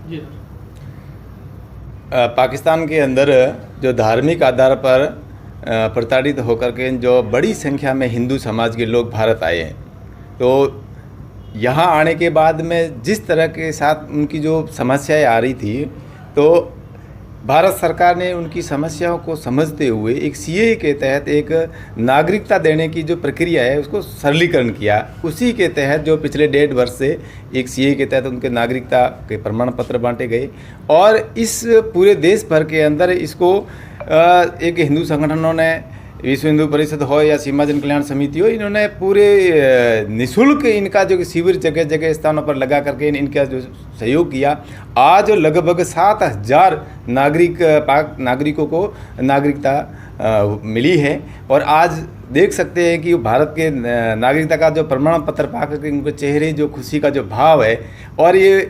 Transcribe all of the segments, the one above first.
जी। पाकिस्तान के अंदर जो धार्मिक आधार पर प्रताड़ित होकर के जो बड़ी संख्या में हिंदू समाज के लोग भारत आए हैं, तो यहाँ आने के बाद में जिस तरह के साथ उनकी जो समस्याएं आ रही थी, तो भारत सरकार ने उनकी समस्याओं को समझते हुए एक सीएए के तहत एक नागरिकता देने की जो प्रक्रिया है उसको सरलीकरण किया। उसी के तहत जो पिछले 1.5 वर्ष से एक सीएए के तहत उनके नागरिकता के प्रमाण पत्र बांटे गए और इस पूरे देश भर के अंदर इसको एक हिंदू संगठनों ने, विश्व हिंदू परिषद हो या सीमा जन कल्याण समिति हो, इन्होंने पूरे निःशुल्क इनका जो शिविर जगह जगह स्थानों पर लगा करके इनका जो सहयोग किया। आज लगभग 7,000 नागरिकों को नागरिकता मिली है और आज देख सकते हैं कि भारत के नागरिकता का जो प्रमाण पत्र पाकर के उनके चेहरे जो खुशी का जो भाव है, और ये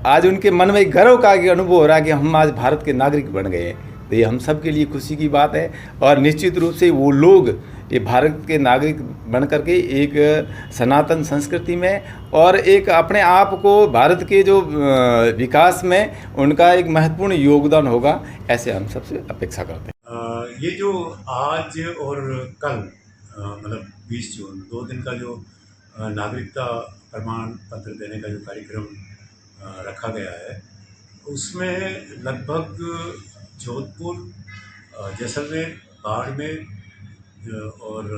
आज उनके मन में गर्व का अनुभव हो रहा है कि हम आज भारत के नागरिक बन गए हैं। तो ये हम सब के लिए खुशी की बात है और निश्चित रूप से वो लोग ये भारत के नागरिक बन करके एक सनातन संस्कृति में और एक अपने आप को भारत के जो विकास में उनका एक महत्वपूर्ण योगदान होगा, ऐसे हम सबसे अपेक्षा करते हैं। ये जो आज और कल मतलब 20 जून 2 दिन का जो नागरिकता प्रमाण पत्र देने का जो कार्यक्रम रखा गया है, उसमें लगभग जोधपुर, जैसलमेर, बाड़मेर और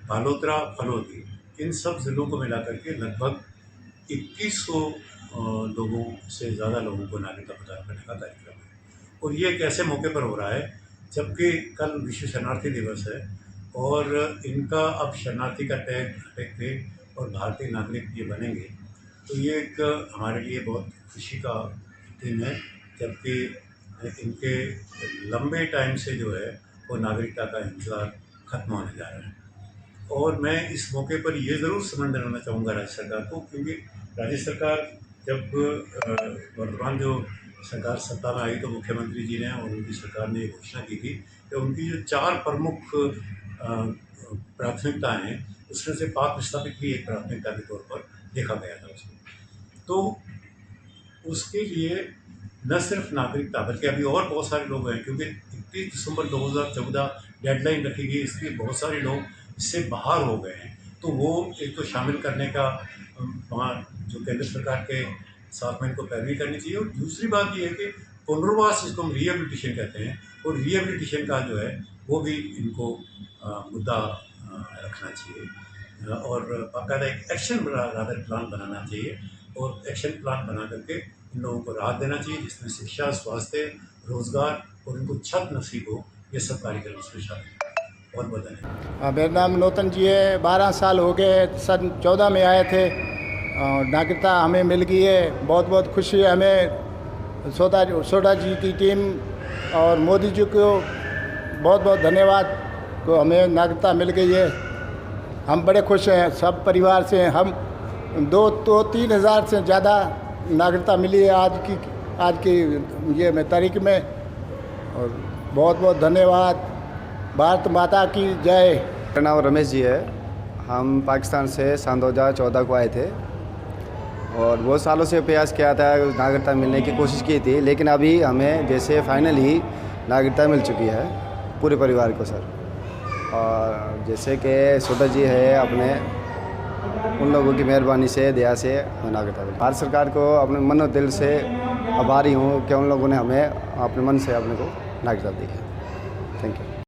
बालोतरा, फलोदी, इन सब ज़िलों को मिलाकर के लगभग 2100 लोगों से ज़्यादा लोगों को नागरिकता प्रदान करने का कार्यक्रम है। और ये एक ऐसे मौके पर हो रहा है जबकि कल विश्व शरणार्थी दिवस है और इनका अब शरणार्थी का टैग हटेंगे और भारतीय नागरिक ये बनेंगे, तो ये एक हमारे लिए बहुत खुशी का दिन है। जबकि इनके लंबे टाइम से जो है वो नागरिकता का इंतज़ार ख़त्म होने जा रहा है। और मैं इस मौके पर ये ज़रूर समझ दिलाना चाहूँगा राज्य सरकार को, क्योंकि राज्य सरकार जब वर्तमान जो सरकार सत्ता में आई तो मुख्यमंत्री जी ने और उनकी सरकार ने ये घोषणा की थी कि उनकी जो 4 प्रमुख प्राथमिकताएँ हैं, उसमें से पाक विस्थापित भी एक प्राथमिकता के तौर पर देखा गया था उसको। तो उसके लिए न सिर्फ नागरिकता बल्कि अभी और बहुत सारे लोग हैं, क्योंकि 31 दिसंबर 2014 डेडलाइन रखी गई, इसलिए बहुत सारे लोग इससे बाहर हो गए हैं। तो वो एक तो शामिल करने का वहाँ जो केंद्र सरकार के साथ में इनको पैरवी करनी चाहिए। और दूसरी बात ये है कि पुनर्वास, जिसको हम रिहेबिलिटेशन कहते हैं, और रिहेबिलिटेशन का जो है वो भी इनको मुद्दा रखना चाहिए और बाकायदा एक एक्शन रादर प्लान बनाना चाहिए और एक्शन प्लान बना करके इन लोगों को राहत देना चाहिए, जिसमें शिक्षा, स्वास्थ्य, रोजगार और उनको छत नसीब हो। ये सब कार्यक्रम इसमें शामिल है। बहुत बहुत धन्यवाद। मेरा नाम नौतन जी है। 12 साल हो गए, सन 14 में आए थे और नागरिकता हमें मिल गई है। बहुत बहुत खुशी है हमें। सोडा जी की टीम और मोदी जी को बहुत बहुत धन्यवाद को हमें नागरिकता मिल गई है। हम बड़े खुश हैं, सब परिवार से। हम 2-3 हज़ार से ज़्यादा नागरिकता मिली है आज की ये में तारीख में। और बहुत बहुत धन्यवाद। भारत माता की जय। मेरा नाम रमेश जी है। हम पाकिस्तान से सन 2014 को आए थे और बहुत सालों से प्रयास किया था, नागरिकता मिलने की कोशिश की थी, लेकिन अभी हमें जैसे फाइनली नागरिकता मिल चुकी है पूरे परिवार को सर। और जैसे कि सोडा जी है, अपने उन लोगों की मेहरबानी से, दया से हमें नागरिकता मिली। भारत सरकार को अपने मन और दिल से आभारी हूँ कि उन लोगों ने हमें अपने मन से अपने को नागरिकता दी है। Thank you.